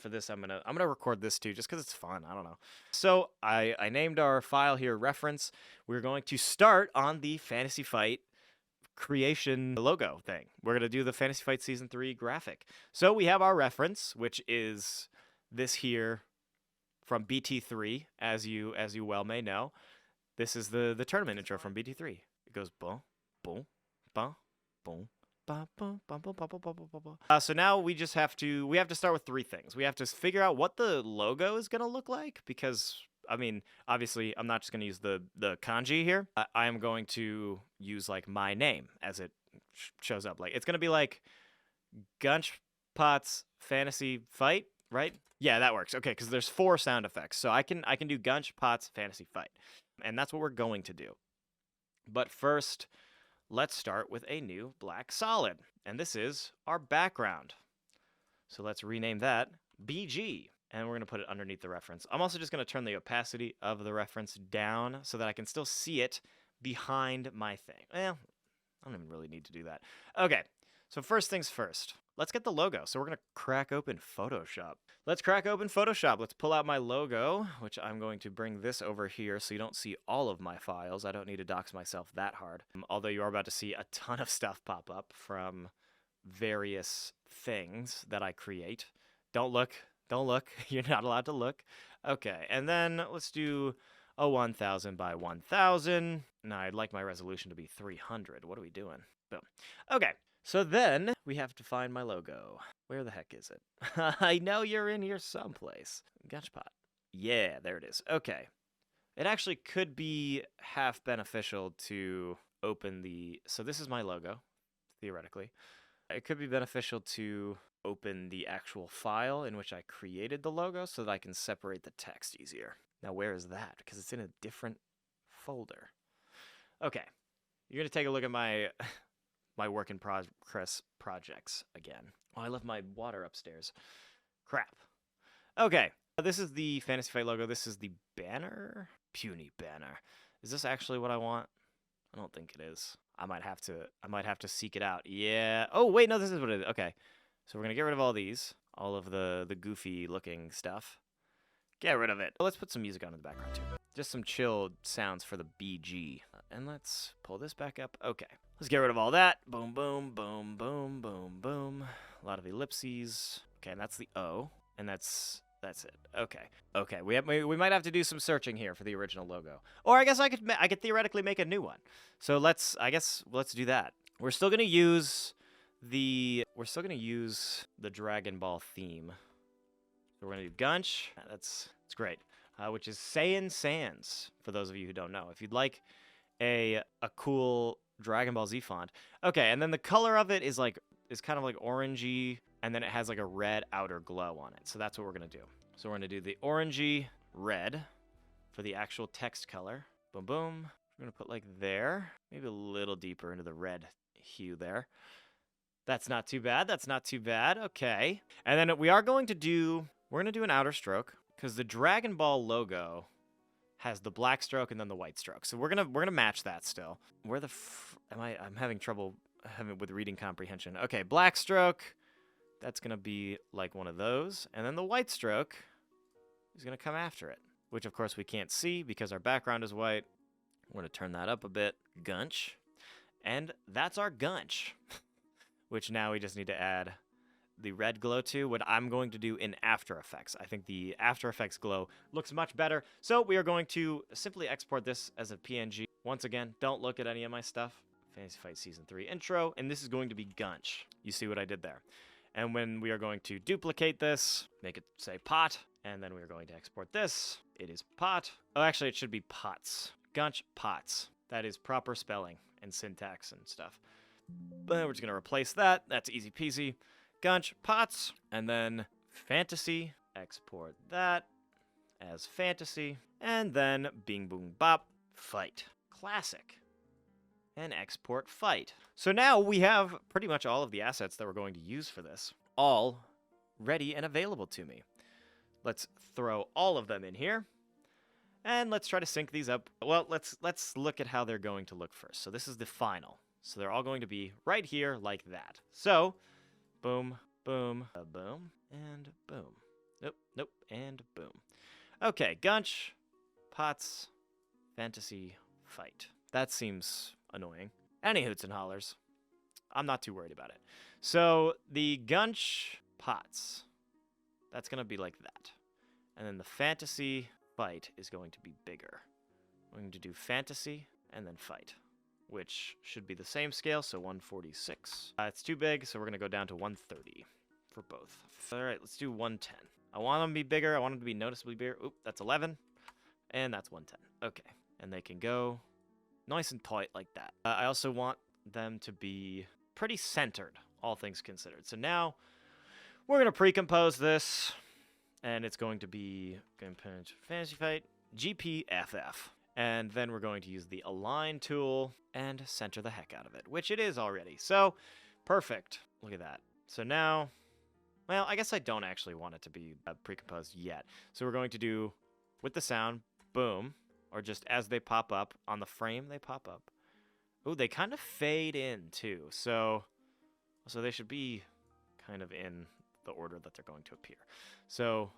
for this, I'm gonna record this too, just because it's fun. I don't know. So I named our file here reference. We're going to start on the Fantasy Fight creation logo thing. We're gonna do the Fantasy Fight Season 3 graphic. So we have our reference, which is this here from BT3, as you well may know. This is the tournament intro from BT3. It goes boom, boom, boom, boom. So now we have to start with three things. We have to figure out what the logo is gonna look like, because I mean, obviously, I'm not just gonna use the kanji here. I am going to use like my name as it shows up. Like it's gonna be like Gunch Pot's Fantasy Fight, right? Yeah, that works. Okay, because there's 4 sound effects, so I can do Gunch Pot's Fantasy Fight, and that's what we're going to do. But first, let's start with a new black solid, and this is our background. So let's rename that BG, and we're going to put it underneath the reference. I'm also just going to turn the opacity of the reference down so that I can still see it behind my thing. Well, I don't even really need to do that. Okay, so first things first. Let's get the logo. So we're going to crack open Photoshop. Let's crack open Photoshop. Let's pull out my logo, which I'm going to bring this over here so you don't see all of my files. I don't need to dox myself that hard. Although you are about to see a ton of stuff pop up from various things that I create. Don't look. Don't look. You're not allowed to look. Okay, and then let's do a 1000 by 1000. Now I'd like my resolution to be 300. What are we doing? Boom. Okay. So then we have to find my logo. Where the heck is it? I know you're in here someplace. Gotchpot. Yeah, there it is. Okay. It actually could be half beneficial to open the... So this is my logo, theoretically. It could be beneficial to open the actual file in which I created the logo so that I can separate the text easier. Now, where is that? Because it's in a different folder. Okay. You're going to take a look at my... my work in progress projects again. Oh, I left my water upstairs. Crap. Okay, this is the Fantasy Fight logo. This is the banner. Puny banner. Is this actually what I want? I don't think it is. I might have to seek it out. Yeah. Oh wait, no, this is what it is. Okay, so we're gonna get rid of all these, all of the goofy looking stuff. Get rid of it. Let's put some music on in the background too. Just some chill sounds for the BG. And let's pull this back up. Okay. Let's get rid of all that. Boom, boom, boom, boom, boom, boom. A lot of ellipses. Okay, and that's the O. And that's it. Okay. Okay, we might have to do some searching here for the original logo. Or I guess I could theoretically make a new one. So let's do that. We're still going to use the Dragon Ball theme. So we're going to do Gunch. That's great. Which is Saiyan Sans, for those of you who don't know. If you'd like a cool Dragon Ball Z font. Okay, and then the color of it is kind of like orangey, and then it has like a red outer glow on it. So that's what we're going to do. So we're going to do the orangey red for the actual text color. Boom, boom. We're going to put like there. Maybe a little deeper into the red hue there. That's not too bad. That's not too bad. Okay. And then we're going to do an outer stroke, because the Dragon Ball logo has the black stroke and then the white stroke. So we're gonna match that still. Where the I'm having trouble with reading comprehension. Okay, black stroke. That's gonna be like one of those, and then the white stroke is gonna come after it, which of course we can't see because our background is white. We're gonna turn that up a bit. Gunch, and that's our Gunch. Which now we just need to add the red glow to, what I'm going to do in After Effects. I think the After Effects glow looks much better. So we are going to simply export this as a PNG. Once again, don't look at any of my stuff. Fantasy Fight Season 3 intro, and this is going to be Gunch. You see what I did there. And when we are going to duplicate this, make it say pot, and then we are going to export this. It is pot. Oh, actually, it should be pots. Gunch pots. That is proper spelling and syntax and stuff. But we're just going to replace that. That's easy peasy. Gunch pots, and then fantasy, export that as fantasy, and then bing boom bop, fight, classic, and export fight. So now we have pretty much all of the assets that we're going to use for this, all ready and available to me. Let's throw all of them in here, and let's try to sync these up. Well, let's look at how they're going to look first. So this is the final. So they're all going to be right here like that. So boom, boom, boom, and boom. Okay, Gunch, Pots, Fantasy, Fight. That seems annoying. Any hoots and hollers. I'm not too worried about it. So the Gunch, Pots, that's going to be like that. And then the Fantasy, Fight is going to be bigger. We're going to do Fantasy and then Fight, which should be the same scale, so 146. It's too big, so we're going to go down to 130 for both. All right, let's do 110. I want them to be bigger. I want them to be noticeably bigger. Oop, that's 11. And that's 110. Okay. And they can go nice and tight like that. I also want them to be pretty centered, all things considered. So now we're going to pre-compose this, and it's going to be Fantasy Fight, GPFF. And then we're going to use the Align tool and center the heck out of it, which it is already. So, perfect. Look at that. So now, well, I guess I don't actually want it to be pre-composed yet. So we're going to do, with the sound, boom, or just as they pop up, on the frame they pop up. Ooh, they kind of fade in, too. So they should be kind of in the order that they're going to appear. So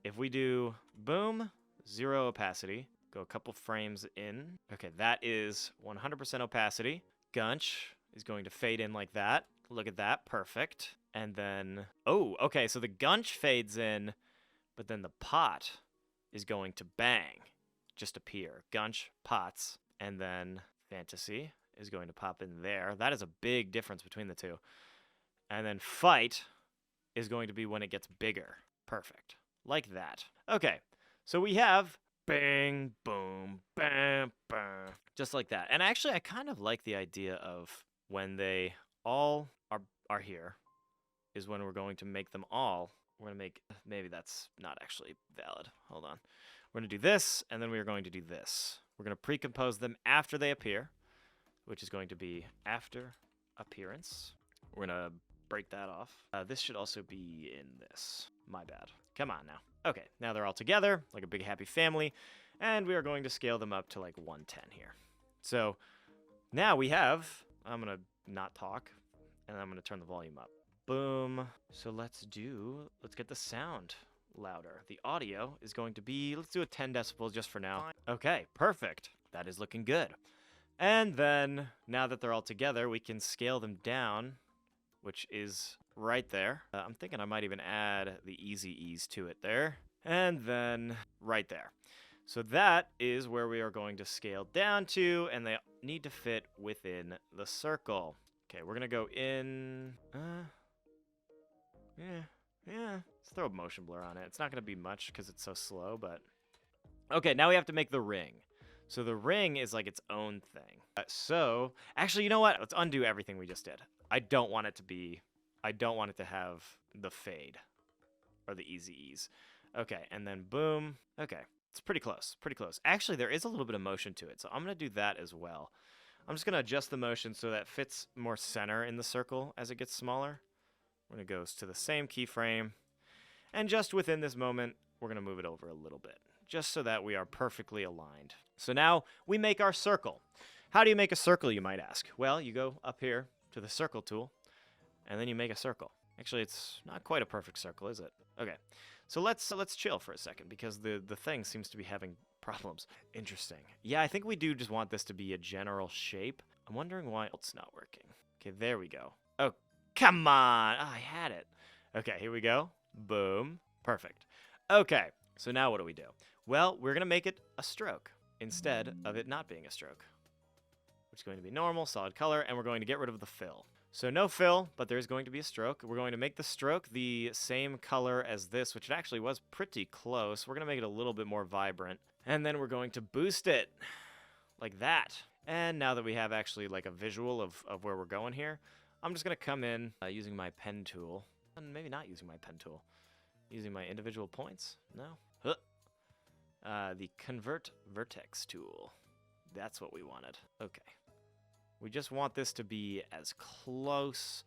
if we do boom, 0 opacity, go a couple frames in. Okay, that is 100% opacity. Gunch is going to fade in like that. Look at that, perfect. And then, oh, okay, so the Gunch fades in, but then the pot is going to bang, just appear. Gunch, pots, and then Fantasy is going to pop in there. That is a big difference between the two. And then Fight is going to be when it gets bigger. Perfect. Like that. Okay, so we have bang, boom, bam, bam. Just like that. And actually, I kind of like the idea of when they all are here is when we're going to make them all. We're going to make, maybe that's not actually valid. Hold on. We're going to do this, and then we are going to do this. We're going to pre-compose them after they appear, which is going to be after appearance. We're going to break that off. This should also be in this. My bad. Come on now. Okay, now they're all together, like a big happy family, and we are going to scale them up to like 110 here. So now we have, I'm going to not talk, and I'm going to turn the volume up. Boom. So let's get the sound louder. The audio is going to be, let's do a 10 decibels just for now. Okay, perfect. That is looking good. And then, now that they're all together, we can scale them down, which is right there. I'm thinking I might even add the easy ease to it there. And then right there. So that is where we are going to scale down to, and they need to fit within the circle. Okay, we're going to go in... Yeah. Let's throw a motion blur on it. It's not going to be much because it's so slow, but... Okay, now we have to make the ring. So the ring is like its own thing. So, actually, you know what? Let's undo everything we just did. I don't want it to have the fade or the easy ease. Okay, and then boom. Okay, it's pretty close, pretty close. Actually, there is a little bit of motion to it, so I'm going to do that as well. I'm just going to adjust the motion so that fits more center in the circle as it gets smaller. We're going to go to the same keyframe, and just within this moment, we're going to move it over a little bit, just so that we are perfectly aligned. So now we make our circle. How do you make a circle, you might ask? Well, you go up here to the circle tool, and then you make a circle. Actually, it's not quite a perfect circle, is it? Okay, so let's chill for a second, because the thing seems to be having problems. Interesting. Yeah, I think we do just want this to be a general shape. I'm wondering why it's not working. Okay, there we go. Oh, come on! Oh, I had it. Okay, here we go. Boom. Perfect. Okay, so now what do we do? Well, we're going to make it a stroke instead of it not being a stroke, which is going to be normal, solid color, and we're going to get rid of the fill. So no fill, but there's going to be a stroke. We're going to make the stroke the same color as this, which it actually was pretty close. We're going to make it a little bit more vibrant, and then we're going to boost it like that. And now that we have actually like a visual of where we're going here, I'm just going to come in using my pen tool. And maybe not using my pen tool. Using my individual points? No? The Convert Vertex tool. That's what we wanted. Okay. We just want this to be as close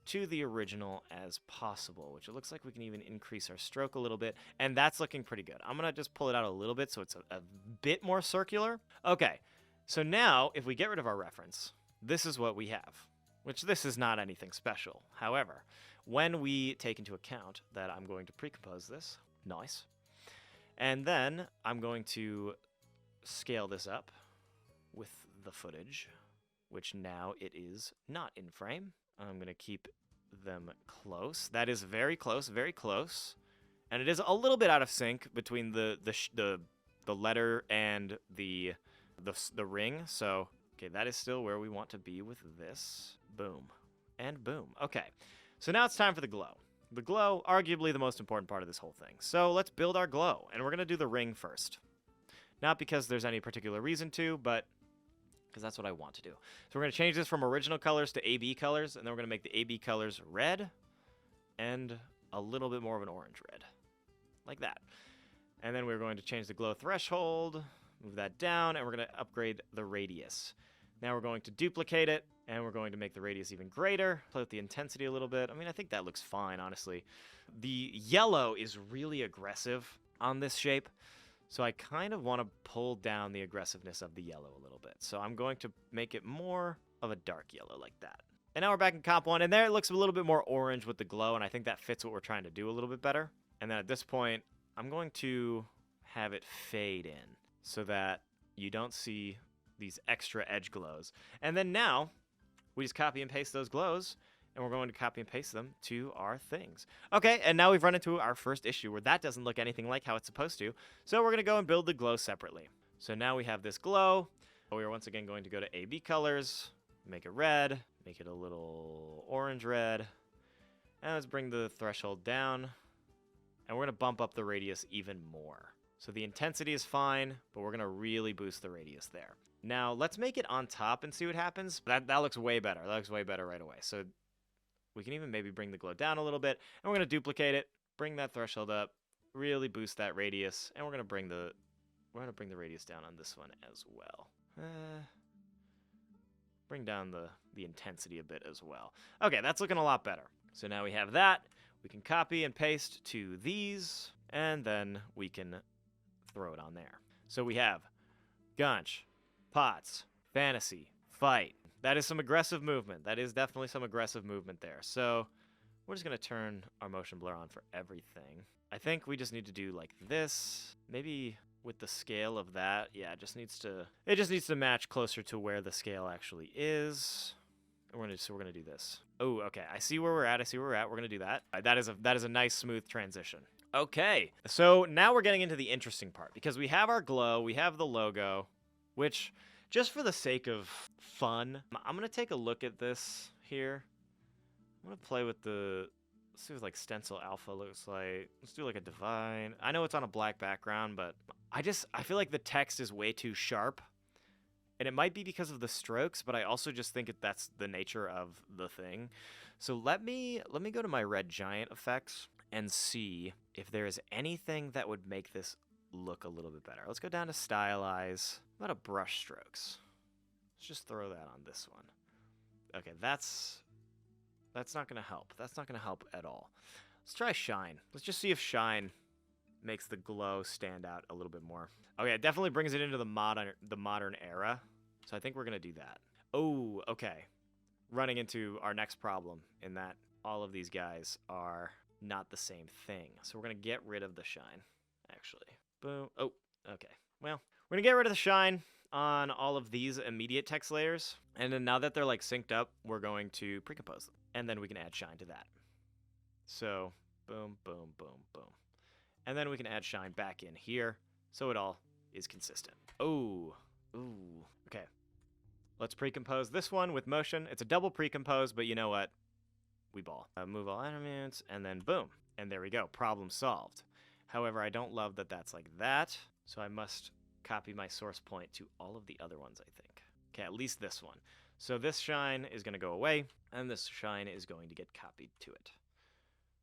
to the original as possible, which it looks like we can even increase our stroke a little bit, and that's looking pretty good. I'm going to just pull it out a little bit so it's a bit more circular. Okay, so now if we get rid of our reference, this is what we have, which this is not anything special. However, when we take into account that I'm going to pre-compose this, nice, And then I'm going to scale this up with the footage, which now it is not in frame. I'm going to keep them close. That is very close, very close. And it is a little bit out of sync between the letter and the ring. So, okay, that is still where we want to be with this. Boom. And boom. Okay. So now it's time for the glow. The glow, arguably the most important part of this whole thing. So let's build our glow, and we're going to do the ring first. Not because there's any particular reason to, but because that's what I want to do. So we're going to change this from original colors to AB colors, and then we're going to make the AB colors red and a little bit more of an orange red. Like that. And then we're going to change the glow threshold, move that down, and we're going to upgrade the radius. Now we're going to duplicate it, and we're going to make the radius even greater, play with the intensity a little bit. I mean, I think that looks fine, honestly. The yellow is really aggressive on this shape, so I kind of want to pull down the aggressiveness of the yellow a little bit. So I'm going to make it more of a dark yellow like that. And now we're back in comp 1, and there it looks a little bit more orange with the glow, and I think that fits what we're trying to do a little bit better. And then at this point, I'm going to have it fade in so that you don't see these extra edge glows. And then now, we just copy and paste those glows, and we're going to copy and paste them to our things. Okay, and now we've run into our first issue where that doesn't look anything like how it's supposed to. So we're going to go and build the glow separately. So now we have this glow. We are once again going to go to AB colors, make it red, make it a little orange red, and let's bring the threshold down. And we're going to bump up the radius even more. So the intensity is fine, but we're going to really boost the radius there. Now, let's make it on top and see what happens. That looks way better. That looks way better right away. So we can even maybe bring the glow down a little bit. And we're going to duplicate it, bring that threshold up, really boost that radius. And we're going to bring the radius down on this one as well. Bring down the intensity a bit as well. Okay, that's looking a lot better. So now we have that. We can copy and paste to these, and then we can throw it on there. So we have Gunch, Pots, Fantasy, Fight. That is some aggressive movement. That is definitely some aggressive movement there. So we're just going to turn our motion blur on for everything. I think we just need to do like this. Maybe with the scale of that, yeah, it just needs to match closer to where the scale actually is. So we're gonna do this. Oh, okay. I see where we're at. We're gonna do that. That is a nice smooth transition. Okay. So now we're getting into the interesting part because we have our glow, we have the logo, which just for the sake of fun, I'm gonna take a look at this here. I'm gonna play with let's see what like stencil alpha looks like. Let's do like a divine. I know it's on a black background, but I feel like the text is way too sharp. And it might be because of the strokes, but I also just think that's the nature of the thing. So let me go to my red giant effects and see if there is anything that would make this look a little bit better. Let's go down to stylize. What about brush strokes? Let's just throw that on this one. Okay, that's not going to help. That's not going to help at all. Let's try shine. Let's just see if shine makes the glow stand out a little bit more. Okay, it definitely brings it into the modern era. So I think we're going to do that. Oh, okay. Running into our next problem in that all of these guys are not the same thing. So we're going to get rid of the shine, actually. Boom. Oh, okay. Well, we're going to get rid of the shine on all of these immediate text layers. And then now that they're like synced up, we're going to precompose them. And then we can add shine to that. So boom, boom, boom, boom. And then we can add shine back in here so it all is consistent. Oh, ooh. Okay. Let's precompose this one with motion. It's a double precompose, but you know what? We ball. Move all elements, and then boom. And there we go. Problem solved. However, I don't love that that's like that, so I must copy my source point to all of the other ones, I think. Okay, at least this one. So this shine is going to go away, and this shine is going to get copied to it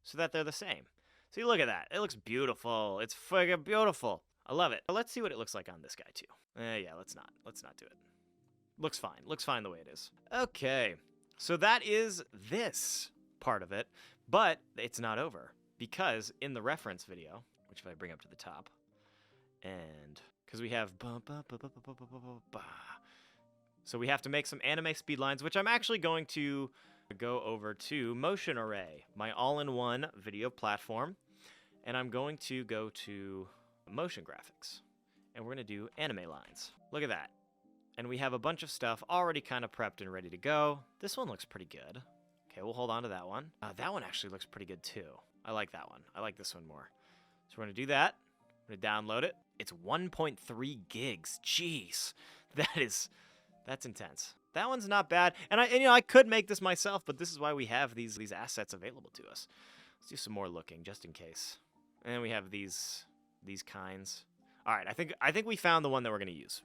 so that they're the same. See, look at that. It looks beautiful. It's friggin' beautiful. I love it. Let's see what it looks like on this guy, too. Yeah, let's not do it. Looks fine. Looks fine the way it is. Okay, so that is this part of it, but it's not over because in the reference video, which if I bring up to the top, and because we have so we have to make some anime speed lines, which I'm actually going to go over to Motion Array, my all-in-one video platform, and I'm going to go to motion graphics. And we're going to do anime lines. Look at that. And we have a bunch of stuff already kind of prepped and ready to go. This one looks pretty good. Okay, we'll hold on to that one. That one actually looks pretty good too. I like that one. I like this one more. So we're going to do that. I'm going to download it. It's 1.3 gigs. Jeez. That's intense. That one's not bad. And I could make this myself, but this is why we have these assets available to us. Let's do some more looking just in case. And we have these kinds. All right, I think we found the one that we're going to use.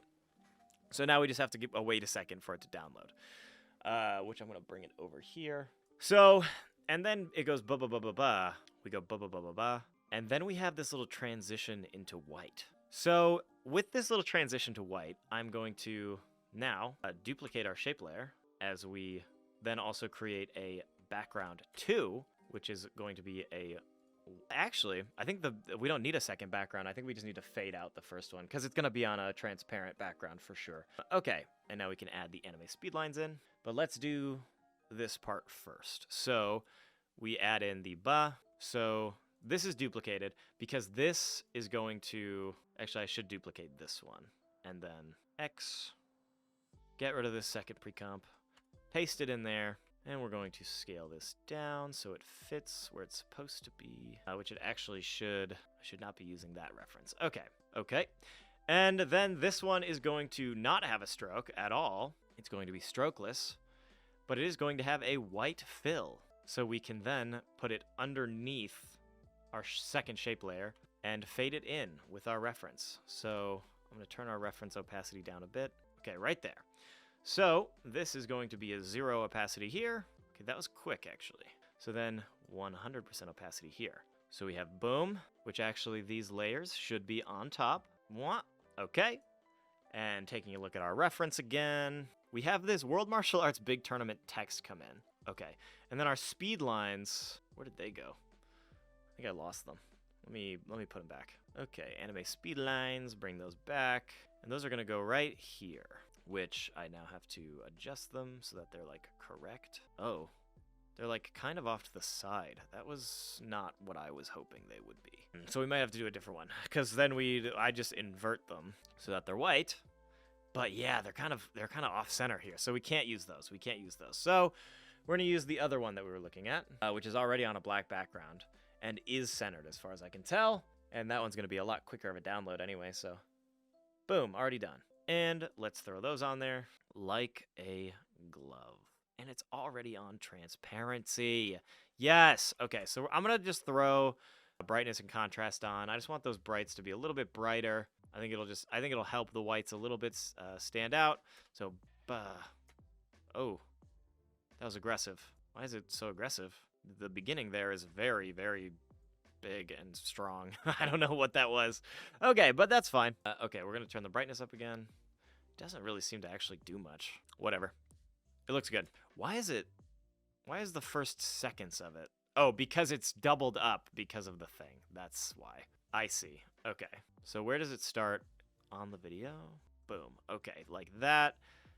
So now we just have to wait a second for it to download, which I'm going to bring it over here. So, and then it goes ba-ba-ba-ba-ba. We go ba-ba-ba-ba-ba. And then we have this little transition into white. So with this little transition to white, I'm going to now duplicate our shape layer as we then also create a background 2, which is going to be a... Actually, I think we don't need a second background. I think we just need to fade out the first one because it's going to be on a transparent background for sure. Okay, and now we can add the anime speedlines in. But let's do this part first. So we add in the ba. So this is duplicated because this is going to... Actually, I should duplicate this one. And then X. Get rid of this second pre-comp. Paste it in there. And we're going to scale this down so it fits where it's supposed to be, which it actually should. I should not be using that reference. Okay. And then this one is going to not have a stroke at all. It's going to be strokeless, but it is going to have a white fill. So we can then put it underneath our second shape layer and fade it in with our reference. So I'm going to turn our reference opacity down a bit. Okay, right there. So this is going to be a 0 opacity here. Okay, that was quick actually. So then 100% opacity here. So we have boom, which actually these layers should be on top. Mwah. Okay. And taking a look at our reference again, we have this World Martial Arts Big Tournament text come in. Okay. And then our speed lines, where did they go? I think I lost them. Let me put them back. Okay, anime speed lines, bring those back. And those are going to go right here, which I now have to adjust them so that they're like correct. Oh, they're like kind of off to the side. That was not what I was hoping they would be. So we might have to do a different one because then I just invert them so that they're white. But yeah, they're kind of off center here. So we can't use those. So we're going to use the other one that we were looking at, which is already on a black background and is centered as far as I can tell. And that one's going to be a lot quicker of a download anyway. So boom, already done. And let's throw those on there like a glove. And it's already on transparency. Yes. Okay, so I'm going to just throw brightness and contrast on. I just want those brights to be a little bit brighter. I think it'll help the whites a little bit stand out. So, oh, that was aggressive. Why is it so aggressive? The beginning there is very, very big and strong. I don't know what that was. Okay, but that's fine. Okay, we're going to turn the brightness up again. Doesn't really seem to actually do much. Whatever. It looks good. Why is the first seconds of it? Oh, because it's doubled up because of the thing. That's why. I see. Okay. So where does it start on the video? Boom. Okay, like that.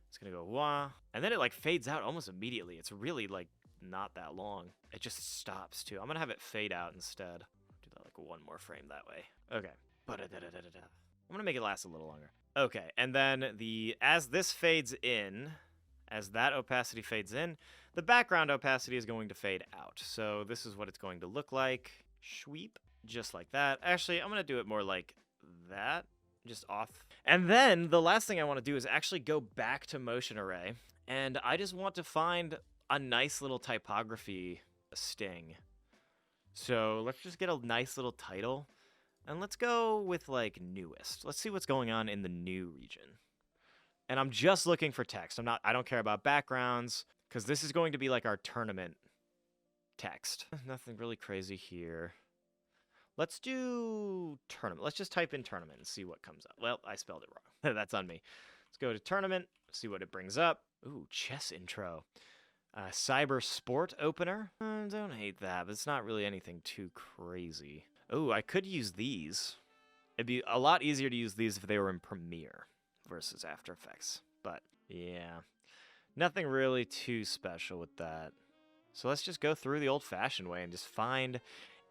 It's going to go wah. And then it like fades out almost immediately. It's really like not that long. It just stops too. I'm going to have it fade out instead. Do that like one more frame that way. Okay. I'm going to make it last a little longer. Okay, and then as this fades in, as that opacity fades in, the background opacity is going to fade out. So this is what it's going to look like. Shweep, just like that. Actually, I'm going to do it more like that, just off. And then the last thing I want to do is actually go back to Motion Array, and I just want to find a nice little typography sting. So let's just get a nice little title. And let's go with, like, newest. Let's see what's going on in the new region. And I'm just looking for text. I don't care about backgrounds, because this is going to be, like, our tournament text. Nothing really crazy here. Let's do tournament. Let's just type in tournament and see what comes up. Well, I spelled it wrong. That's on me. Let's go to tournament, see what it brings up. Ooh, chess intro. Cyber sport opener. Don't hate that, but it's not really anything too crazy. Oh, I could use these. It'd be a lot easier to use these if they were in Premiere versus After Effects. But, yeah. Nothing really too special with that. So let's just go through the old-fashioned way and just find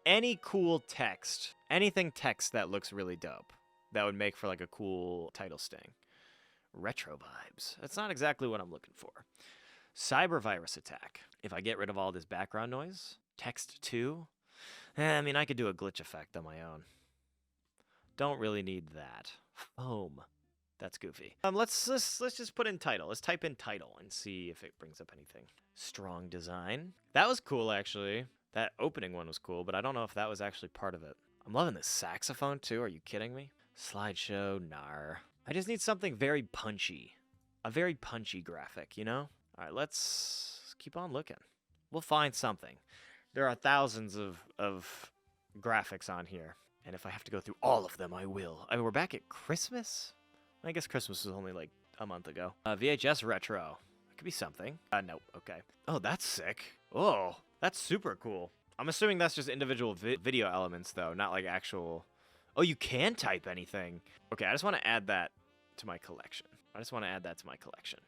any cool text. Anything text that looks really dope. that would make for like a cool title sting. Retro vibes. That's not exactly what I'm looking for. Cyber virus attack. If I get rid of all this background noise, text 2. I mean, I could do a glitch effect on my own. Don't really need that. Foam. That's goofy. Let's just put in title. Let's type in title and see if it brings up anything. Strong design. That was cool, actually. That opening one was cool, but I don't know if that was actually part of it. I'm loving this saxophone, too. Are you kidding me? Slideshow, nar. I just need something very punchy. A very punchy graphic, you know? All right, let's keep on looking. We'll find something. There are thousands of graphics on here. And if I have to go through all of them, I will. I mean, we're back at Christmas? I guess Christmas was only like a month ago. VHS retro. That could be something. Nope. Okay. Oh, that's sick. Oh, that's super cool. I'm assuming that's just individual video elements, though, not like actual... Oh, you can type anything. Okay, I just want to add that to my collection.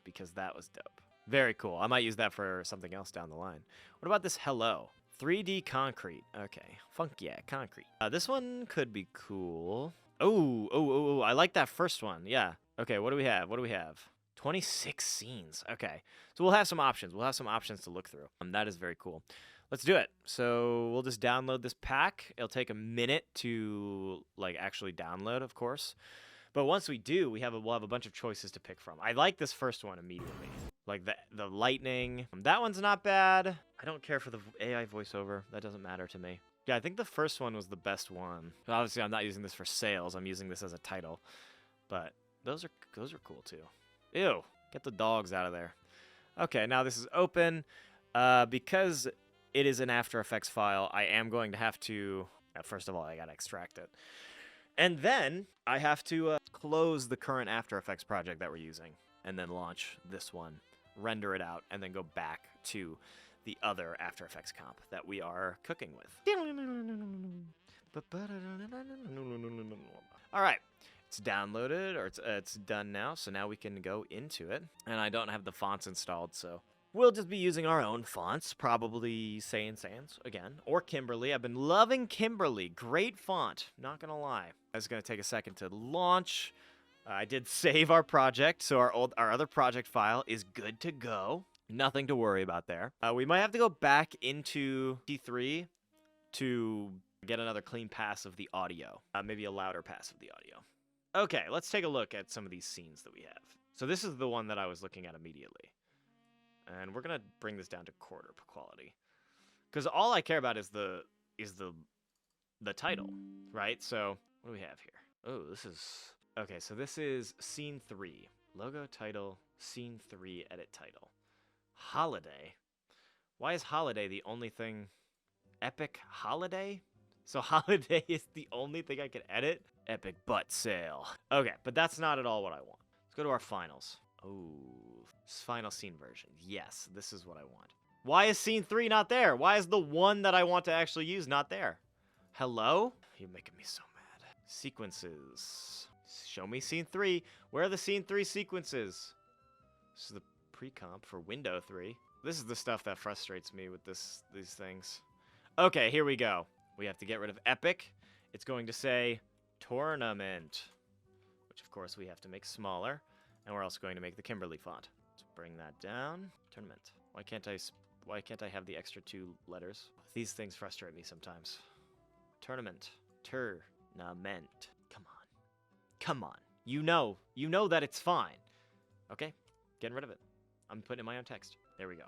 Because that was dope. Very cool. I might use that for something else down the line. What about this hello? 3D concrete. Okay. Funk yeah, concrete. This one could be cool. Oh, I like that first one. Yeah. Okay, what do we have? 26 scenes. Okay. So we'll have some options. To look through. That is very cool. Let's do it. So we'll just download this pack. It'll take a minute to like actually download, of course. But once we do, we'll have a bunch of choices to pick from. I like this first one immediately. Like the lightning. That one's not bad. I don't care for the AI voiceover. That doesn't matter to me. Yeah, I think the first one was the best one. Obviously, I'm not using this for sales. I'm using this as a title. But those are cool too. Ew. Get the dogs out of there. Okay, now this is open. Because it is an After Effects file, I am going to have to... First of all, I gotta extract it. And then I have to close the current After Effects project that we're using. And then launch this one. Render it out. And then go back to the other After Effects comp that we are cooking with. All right. It's downloaded, or it's done now, so now we can go into it. And I don't have the fonts installed, so we'll just be using our own fonts, probably Sans again, or Kimberly. I've been loving Kimberly. Great font, not gonna lie. It's gonna take a second to launch. I did save our project, so our other project file is good to go. Nothing to worry about there. We might have to go back into T3 to get another clean pass of the audio. Maybe a louder pass of the audio. Okay, let's take a look at some of these scenes that we have. So this is the one that I was looking at immediately. And we're going to bring this down to quarter quality. Because all I care about is the title, right? So what do we have here? Oh, this is... Okay, so this is scene 3. Logo, title, scene 3, edit title. Holiday. Why is holiday the only thing? Epic holiday? So holiday is the only thing I can edit? Epic butt sale. Okay, but that's not at all what I want. Let's go to our finals. Oh, final scene version. Yes, this is what I want. Why is scene 3 not there? Why is the one that I want to actually use not there? Hello? You're making me so mad. Sequences. Show me scene 3. Where are the scene 3 sequences? This is the pre-comp for window 3. This is the stuff that frustrates me with these things. Okay, here we go. We have to get rid of epic. It's going to say tournament, which of course we have to make smaller. And we're also going to make the Kimberly font. Let's bring that down. Tournament. Why can't I have the extra 2 letters? These things frustrate me sometimes. Tournament. Tournament. Come on. You know that it's fine. Okay? Getting rid of it. I'm putting in my own text. There we go.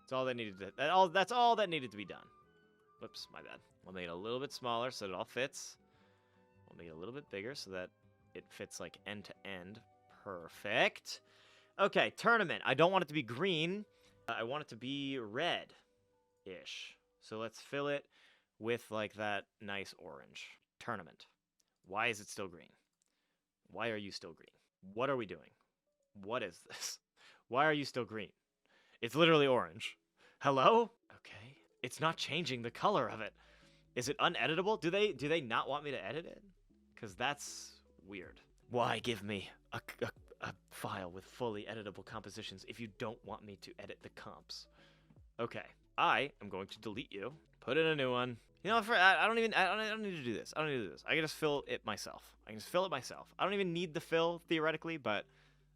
That's all that needed that's all that needed to be done. Whoops, my bad. We'll make it a little bit smaller so that it all fits. We'll make it a little bit bigger so that it fits like end to end. Perfect. Okay, tournament. I don't want it to be green. I want it to be red-ish. So let's fill it with like that nice orange. Tournament. Why is it still green? Why are you still green? What are we doing? What is this? Why are you still green? It's literally orange. Hello? Okay. It's not changing the color of it. Is it uneditable? Do they not want me to edit it? Because that's weird. Why give me a file with fully editable compositions if you don't want me to edit the comps? Okay. I am going to delete you, put in a new one, You know, I don't need to do this. I don't need to do this. I can just fill it myself. I can just fill it myself. I don't even need the fill, theoretically, but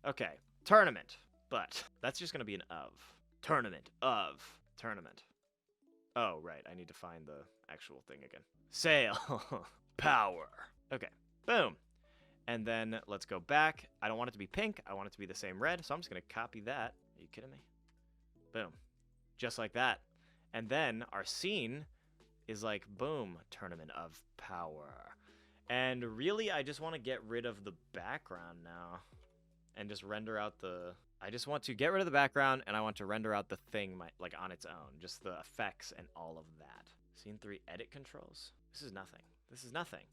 okay. Tournament. But that's just going to be an of. Tournament of. Tournament. Oh, right. I need to find the actual thing again. Sail. Power. Okay. Boom. And then let's go back. I don't want it to be pink. I want it to be the same red, so I'm just going to copy that. Are you kidding me? Boom. Just like that. And then our scene is like, boom, Tournament of Power. And really, I just want to get rid of the background now and just render out the... I just want to get rid of the background, and I want to render out the thing like on its own, just the effects and all of that. Scene 3 edit controls. This is nothing. This is nothing.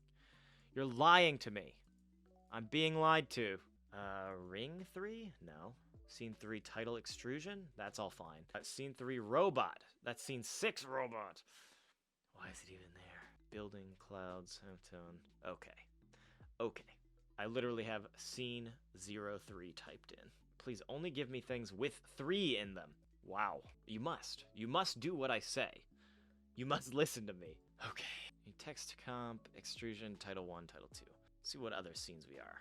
You're lying to me. I'm being lied to. Ring 3? No. Scene 3 title extrusion? That's all fine. Scene 3 robot. That's scene 6 robot. Why is it even there? Building, clouds, tone. Okay. Okay. I literally have scene 03 typed in. Please only give me things with 3 in them. Wow. You must. You must do what I say. You must listen to me. Okay. Text comp, extrusion, title 1, title 2. Let's see what other scenes we are.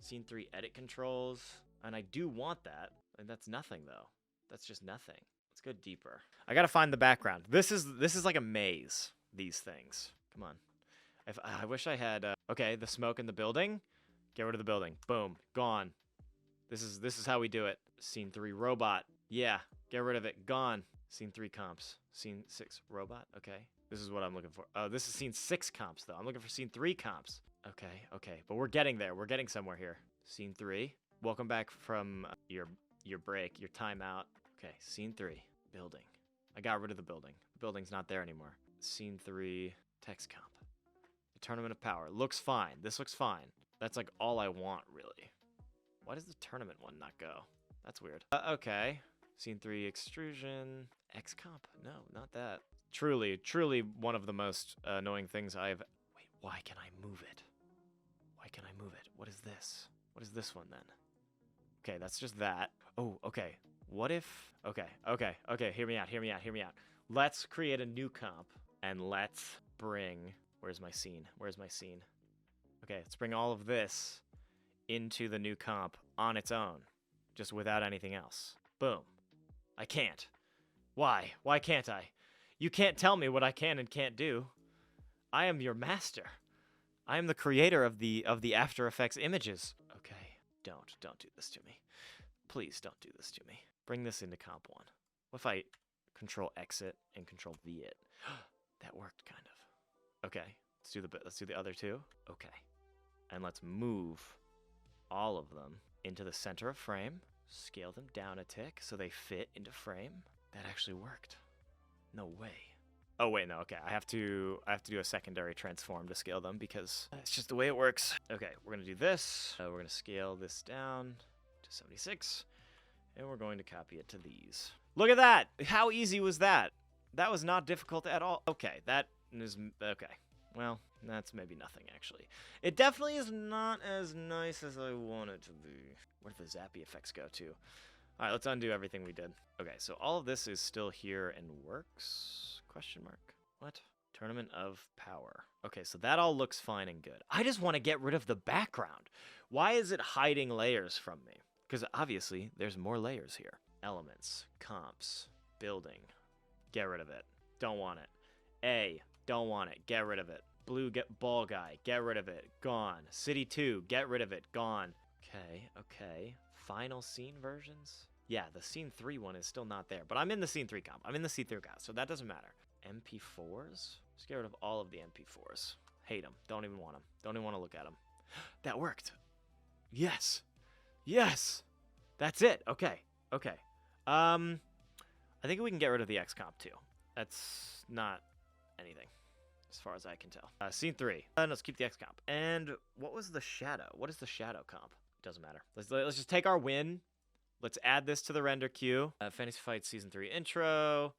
Scene 3 edit controls. And I do want that. And that's nothing, though. That's just nothing. Let's go deeper. I gotta find the background. This is like a maze, these things. Come on. I wish I had... okay, the smoke in the building. Get rid of the building. Boom. Gone. This is how we do it. Scene 3 robot. Yeah. Get rid of it. Gone. Scene 3 comps. Scene 6 robot. Okay. This is what I'm looking for. Oh, this is scene 6 comps, though. I'm looking for scene 3 comps. Okay, okay. But we're getting there. We're getting somewhere here. Scene 3. Welcome back from your break, your timeout. Okay, scene 3. Building. I got rid of the building. The building's not there anymore. Scene 3. Text comp. The Tournament of Power. Looks fine. This looks fine. That's like all I want, really. Why does the tournament one not go? That's weird. Okay. Scene 3 extrusion. X comp. No, not that. Truly one of the most annoying things I've... Wait, why can I move it? Why can I move it? What is this? What is this one, then? Okay, that's just that. Oh, okay. What if... Okay. Hear me out. Let's create a new comp, and let's bring... Where's my scene? Okay, let's bring all of this into the new comp on its own, just without anything else. Boom. I can't. Why? Why can't I? You can't tell me what I can and can't do. I am your master. I am the creator of the After Effects images. Okay, don't do this to me. Please don't do this to me. Bring this into comp 1. What if I control exit and control V it? That worked kind of. Okay, let's do the other 2. Okay. And let's move all of them into the center of frame. Scale them down a tick so they fit into frame. That actually worked. No way. Oh wait, no, okay. I have to do a secondary transform to scale them because it's just the way it works. Okay, we're gonna do this. We're gonna scale this down to 76, and we're going to copy it to these. Look at that! How easy was that? That was not difficult at all. Okay, that is okay. Well, that's maybe nothing actually. It definitely is not as nice as I want it to be. Where did the zappy effects go to? All right, let's undo everything we did. Okay, so all of this is still here and works? Question mark. What? Tournament of Power. Okay, so that all looks fine and good. I just want to get rid of the background. Why is it hiding layers from me? Because obviously there's more layers here. Elements, comps, building. Get rid of it. Don't want it. A, don't want it. Get rid of it. Blue ball guy. Get rid of it. Gone. City 2. Get rid of it. Gone. Okay. Final scene versions? Yeah, the scene 3 one is still not there, but I'm in the scene 3 comp. I'm in the scene 3 comp, so that doesn't matter. MP4s? Just get rid of all of the MP4s. Hate them. Don't even want them. Don't even want to look at them. That worked. Yes. Yes. That's it. Okay. I think we can get rid of the X comp too. That's not anything, as far as I can tell. Scene 3. Let's keep the X comp. And what was the shadow? What is the shadow comp? Doesn't matter. Let's just take our win. Let's add this to the render queue. Fantasy Fight Season 3 intro.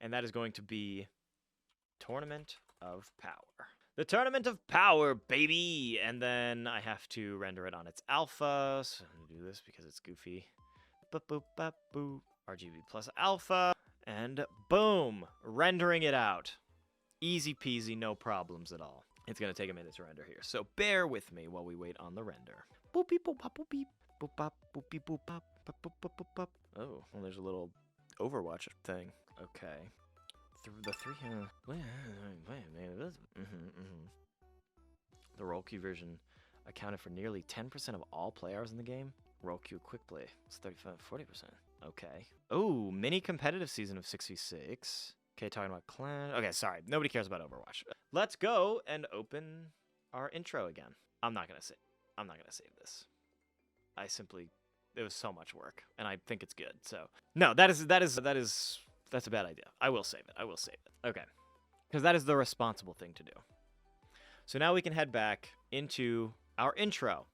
And that is going to be Tournament of Power. The Tournament of Power, baby! And then I have to render it on its alpha. So I'm going to do this because it's goofy. Boop, boop, boop, boop. RGB plus alpha. And boom! Rendering it out. Easy peasy, no problems at all. It's going to take a minute to render here, so bear with me while we wait on the render. Boop beep boop pop boop beep. Boop bop boop beep boop pop pop boop boop boop pop. Oh, well, there's a little Overwatch thing. Okay. The three. The roll queue version accounted for nearly 10% of all play hours in the game. Roll queue quick play was 40%. Okay. Oh, mini competitive season of 6v6. Okay, talking about clan. Okay, sorry. Nobody cares about Overwatch. Let's go and open our intro again. I'm not gonna save this. It was so much work, and I think it's good. So no, that's a bad idea. I will save it. Okay, because that is the responsible thing to do. So now we can head back into our intro,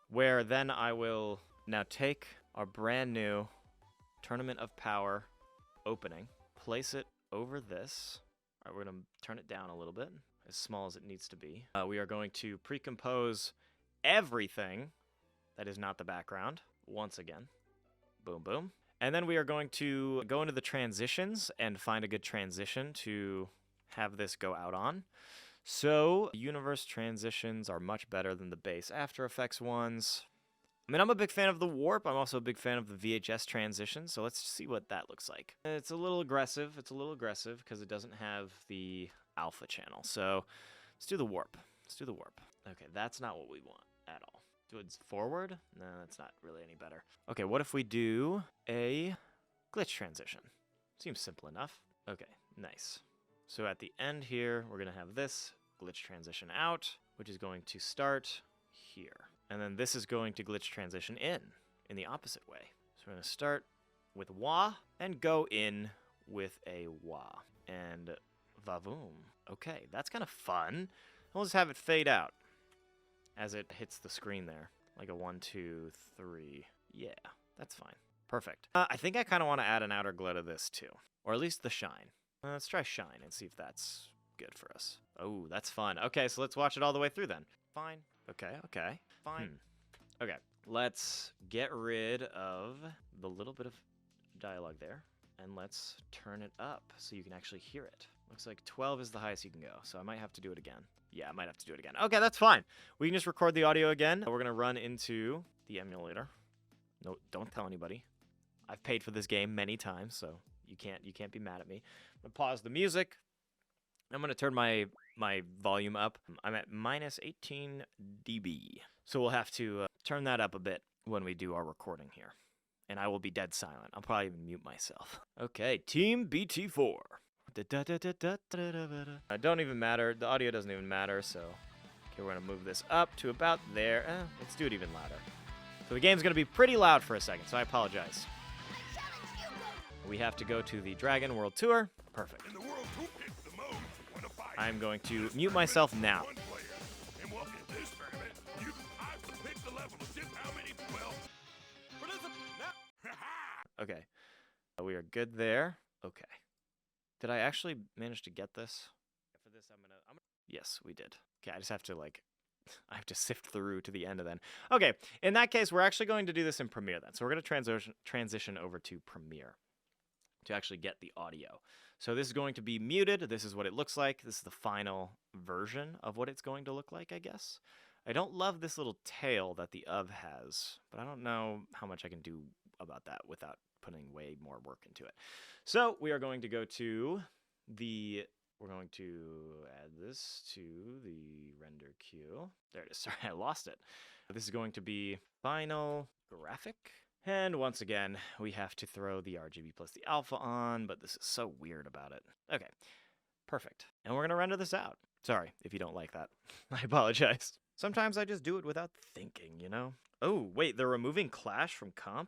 where then I will now take our brand new Tournament of Power opening, place it over this. All right, we're gonna turn it down a little bit, as small as it needs to be. We are going to pre-compose everything that is not the background once again. Boom, boom. And then we are going to go into the transitions and find a good transition to have this go out on. So universe transitions are much better than the base After Effects ones. I mean, I'm a big fan of the warp. I'm also a big fan of the VHS transition. So let's see what that looks like. It's a little aggressive. Because it doesn't have the alpha channel. So let's do the warp. Okay, that's not what we want at all. Do it forward? No, that's not really any better. Okay, what if we do a glitch transition? Seems simple enough. Okay, nice. So at the end here, we're going to have this glitch transition out, which is going to start here. And then this is going to glitch transition in the opposite way. So we're going to start with wah and go in with a wah. And vavoom. Okay, that's kind of fun. We'll just have it fade out as it hits the screen there. Like a 1, 2, 3. Yeah, that's fine. Perfect. I think I kind of want to add an outer glow to this too. Or at least the shine. Let's try shine and see if that's good for us. Oh, that's fun. Okay, so let's watch it all the way through then. Fine. Okay. Fine. Okay, let's get rid of the little bit of dialogue there. And let's turn it up so you can actually hear it. Looks like 12 is the highest you can go, so I might have to do it again. Yeah, I might have to do it again. Okay, that's fine. We can just record the audio again. We're going to run into the emulator. No, don't tell anybody. I've paid for this game many times, so you can't be mad at me. I'm going to pause the music. I'm going to turn my volume up. I'm at minus 18 dB. So we'll have to turn that up a bit when we do our recording here. And I will be dead silent. I'll probably even mute myself. Okay, Team BT4. It don't even matter. The audio doesn't even matter, so okay, we're gonna move this up to about there. Let's do it even louder. So the game's gonna be pretty loud for a second, so I apologize. We have to go to the Dragon World Tour. Perfect. I'm going to mute myself now. Okay, we are good there. Okay. Did I actually manage to get this? For this, I'm gonna... Yes, we did. Okay, I just have to, I have to sift through to the end of then. Okay, in that case, we're actually going to do this in Premiere then. So we're going to transition over to Premiere to actually get the audio. So this is going to be muted. This is what it looks like. This is the final version of what it's going to look like, I guess. I don't love this little tail that the UV has, but I don't know how much I can do about that without putting way more work into it. So we are going to go to we're going to add this to the render queue. There it is. Sorry, I lost it. This is going to be final graphic. And once again, we have to throw the RGB plus the alpha on, but this is so weird about it. Okay, perfect. And we're going to render this out. Sorry if you don't like that. I apologize. Sometimes I just do it without thinking, you know? Oh, wait, they're removing Clash from comp?